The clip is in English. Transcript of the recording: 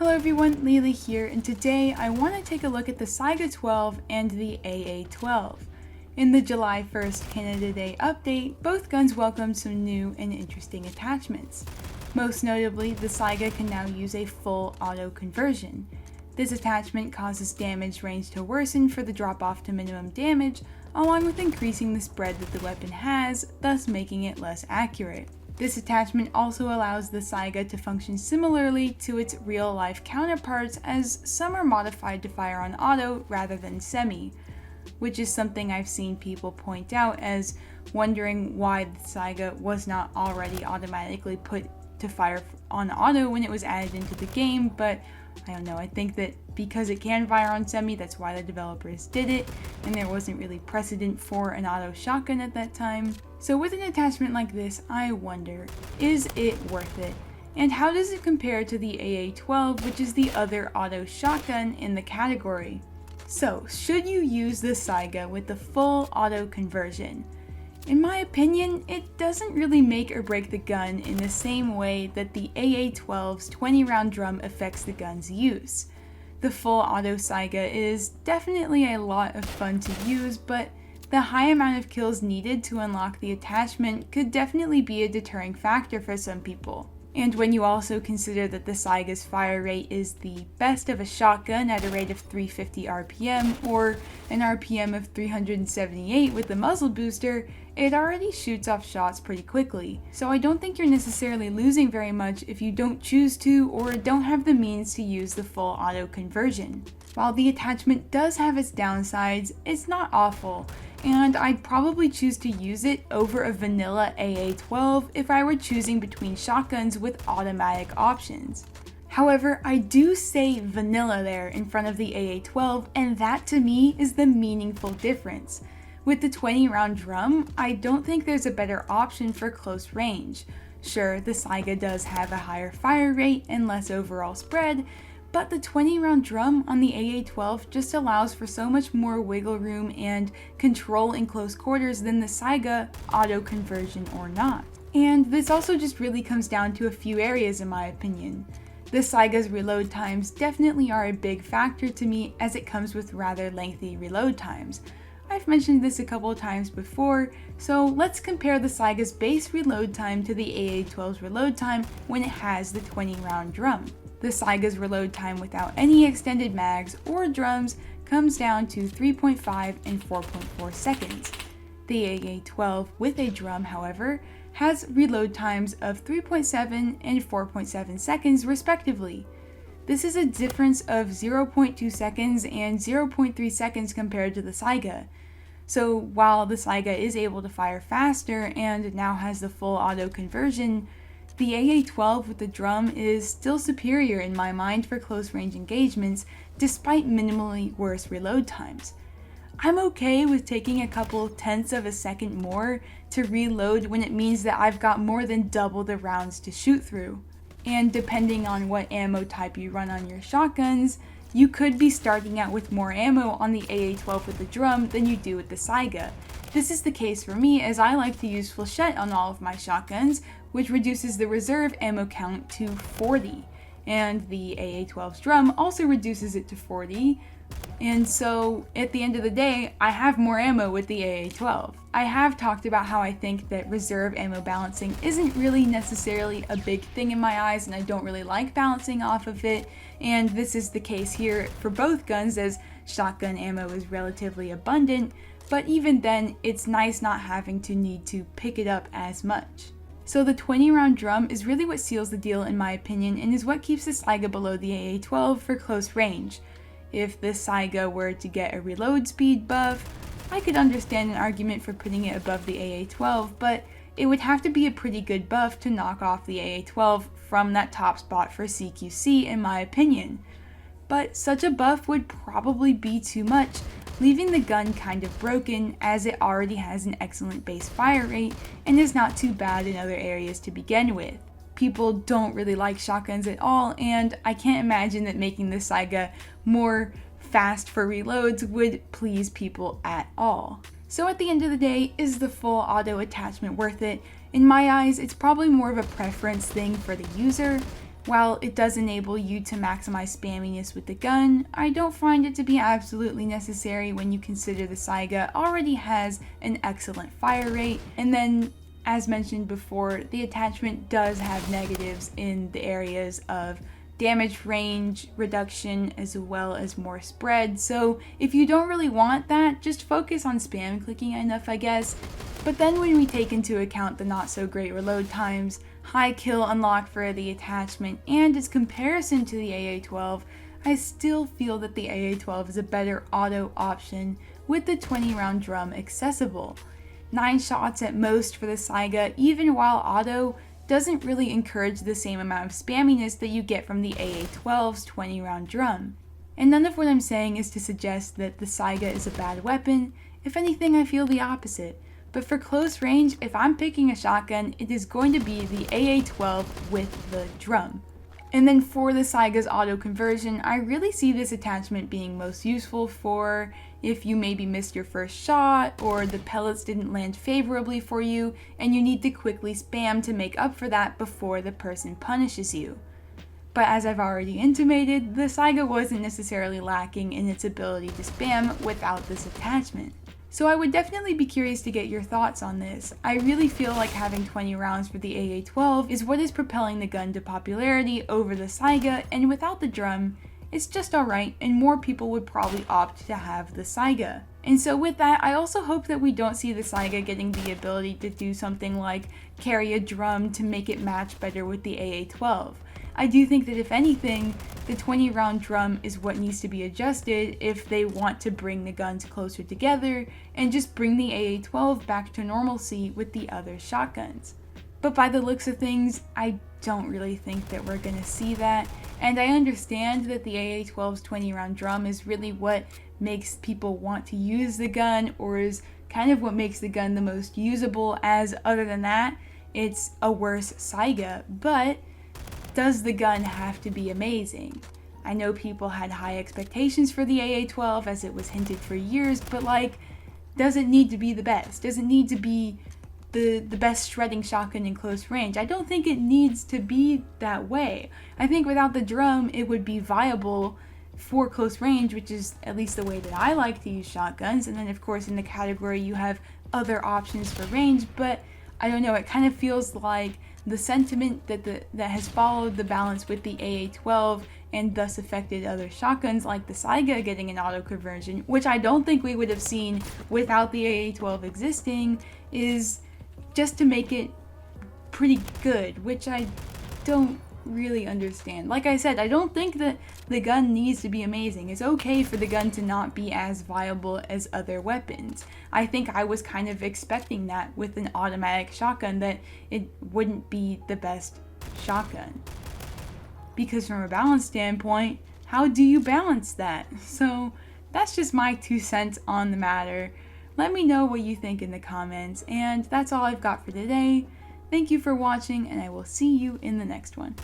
Hello everyone, Lakey here, and today I want to take a look at the Saiga-12 and the AA-12. In the July 1st Canada Day update, both guns welcomed some new and interesting attachments. Most notably, the Saiga can now use a full auto conversion. This attachment causes damage range to worsen for the drop-off to minimum damage, along with increasing the spread that the weapon has, thus making it less accurate. This attachment also allows the Saiga to function similarly to its real-life counterparts, as some are modified to fire on auto rather than semi, which is something I've seen people point out as wondering why the Saiga was not already automatically put to fire on auto when it was added into the game, but I don't know, I think that because it can fire on semi, that's why the developers did it, and there wasn't really precedent for an auto shotgun at that time. So with an attachment like this, I wonder, is it worth it? And how does it compare to the AA-12, which is the other auto shotgun in the category? So, should you use the Saiga with the full auto conversion? In my opinion, it doesn't really make or break the gun in the same way that the AA-12's 20-round drum affects the gun's use. The full auto Saiga is definitely a lot of fun to use, but the high amount of kills needed to unlock the attachment could definitely be a deterring factor for some people. And when you also consider that the Saiga's fire rate is the best of a shotgun at a rate of 350 RPM, or an RPM of 378 with the muzzle booster, it already shoots off shots pretty quickly. So I don't think you're necessarily losing very much if you don't choose to or don't have the means to use the full auto conversion. While the attachment does have its downsides, it's not awful, and I'd probably choose to use it over a vanilla AA-12 if I were choosing between shotguns with automatic options. However, I do say vanilla there in front of the AA-12, and that to me is the meaningful difference. With the 20-round drum, I don't think there's a better option for close range. Sure, the Saiga does have a higher fire rate and less overall spread, but the 20-round drum on the AA-12 just allows for so much more wiggle room and control in close quarters than the Saiga, auto conversion or not. And this also just really comes down to a few areas in my opinion. The Saiga's reload times definitely are a big factor to me, as it comes with rather lengthy reload times. I've mentioned this a couple of times before, so let's compare the Saiga's base reload time to the AA-12's reload time when it has the 20-round drum. The Saiga's reload time without any extended mags or drums comes down to 3.5 and 4.4 seconds. The AA-12 with a drum, however, has reload times of 3.7 and 4.7 seconds respectively. This is a difference of 0.2 seconds and 0.3 seconds compared to the Saiga. So while the Saiga is able to fire faster and now has the full auto conversion, the AA-12 with the drum is still superior in my mind for close range engagements, despite minimally worse reload times. I'm okay with taking a couple tenths of a second more to reload when it means that I've got more than double the rounds to shoot through. And depending on what ammo type you run on your shotguns, you could be starting out with more ammo on the AA-12 with the drum than you do with the Saiga. This is the case for me, as I like to use flechette on all of my shotguns, which reduces the reserve ammo count to 40, and the AA-12's drum also reduces it to 40, and so at the end of the day, I have more ammo with the AA-12. I have talked about how I think that reserve ammo balancing isn't really necessarily a big thing in my eyes, and I don't really like balancing off of it, and this is the case here for both guns, as shotgun ammo is relatively abundant, but even then, it's nice not having to need to pick it up as much. So the 20-round drum is really what seals the deal in my opinion, and is what keeps the Saiga below the AA-12 for close range. If the Saiga were to get a reload speed buff, I could understand an argument for putting it above the AA-12, but it would have to be a pretty good buff to knock off the AA-12 from that top spot for CQC in my opinion. But such a buff would probably be too much, leaving the gun kind of broken, as it already has an excellent base fire rate and is not too bad in other areas to begin with. People don't really like shotguns at all, and I can't imagine that making the Saiga more fast for reloads would please people at all. So at the end of the day, is the full auto attachment worth it? In my eyes, it's probably more of a preference thing for the user. While it does enable you to maximize spamminess with the gun, I don't find it to be absolutely necessary when you consider the Saiga already has an excellent fire rate, and then, as mentioned before, the attachment does have negatives in the areas of damage range reduction as well as more spread. So if you don't really want that, just focus on spam clicking enough, I guess. But then when we take into account the not so great reload times, high kill unlock for the attachment, and its comparison to the AA-12, I still feel that the AA-12 is a better auto option with the 20 round drum accessible. 9 shots at most for the Saiga, even while auto doesn't really encourage the same amount of spamminess that you get from the AA-12's 20 round drum. And none of what I'm saying is to suggest that the Saiga is a bad weapon. If anything, I feel the opposite. But for close range, if I'm picking a shotgun, it is going to be the AA-12 with the drum. And then for the Saiga's auto conversion, I really see this attachment being most useful for if you maybe missed your first shot, or the pellets didn't land favorably for you, and you need to quickly spam to make up for that before the person punishes you. But as I've already intimated, the Saiga wasn't necessarily lacking in its ability to spam without this attachment. So I would definitely be curious to get your thoughts on this. I really feel like having 20 rounds for the AA-12 is what is propelling the gun to popularity over the Saiga, and without the drum, it's just alright, and more people would probably opt to have the Saiga. And so with that, I also hope that we don't see the Saiga getting the ability to do something like carry a drum to make it match better with the AA-12. I do think that if anything, the 20 round drum is what needs to be adjusted if they want to bring the guns closer together and just bring the AA-12 back to normalcy with the other shotguns. But by the looks of things, I don't really think that we're going to see that, and I understand that the AA-12's 20 round drum is really what makes people want to use the gun, or is kind of what makes the gun the most usable, as other than that, it's a worse Saiga. But does the gun have to be amazing? I know people had high expectations for the AA-12 as it was hinted for years, but like, does it need to be the best? Does it need to be the best shredding shotgun in close range? I don't think it needs to be that way. I think without the drum, it would be viable for close range, which is at least the way that I like to use shotguns. And then of course in the category you have other options for range, but I don't know, it kind of feels like the sentiment that has followed the balance with the AA-12 and thus affected other shotguns like the Saiga getting an auto conversion, which I don't think we would have seen without the AA-12 existing, is just to make it pretty good, which I don't really understand. Like I said, I don't think that the gun needs to be amazing. It's okay for the gun to not be as viable as other weapons. I think I was kind of expecting that with an automatic shotgun, that it wouldn't be the best shotgun. Because from a balance standpoint, how do you balance that? So that's just my 2 cents on the matter. Let me know what you think in the comments, and that's all I've got for today. Thank you for watching, and I will see you in the next one.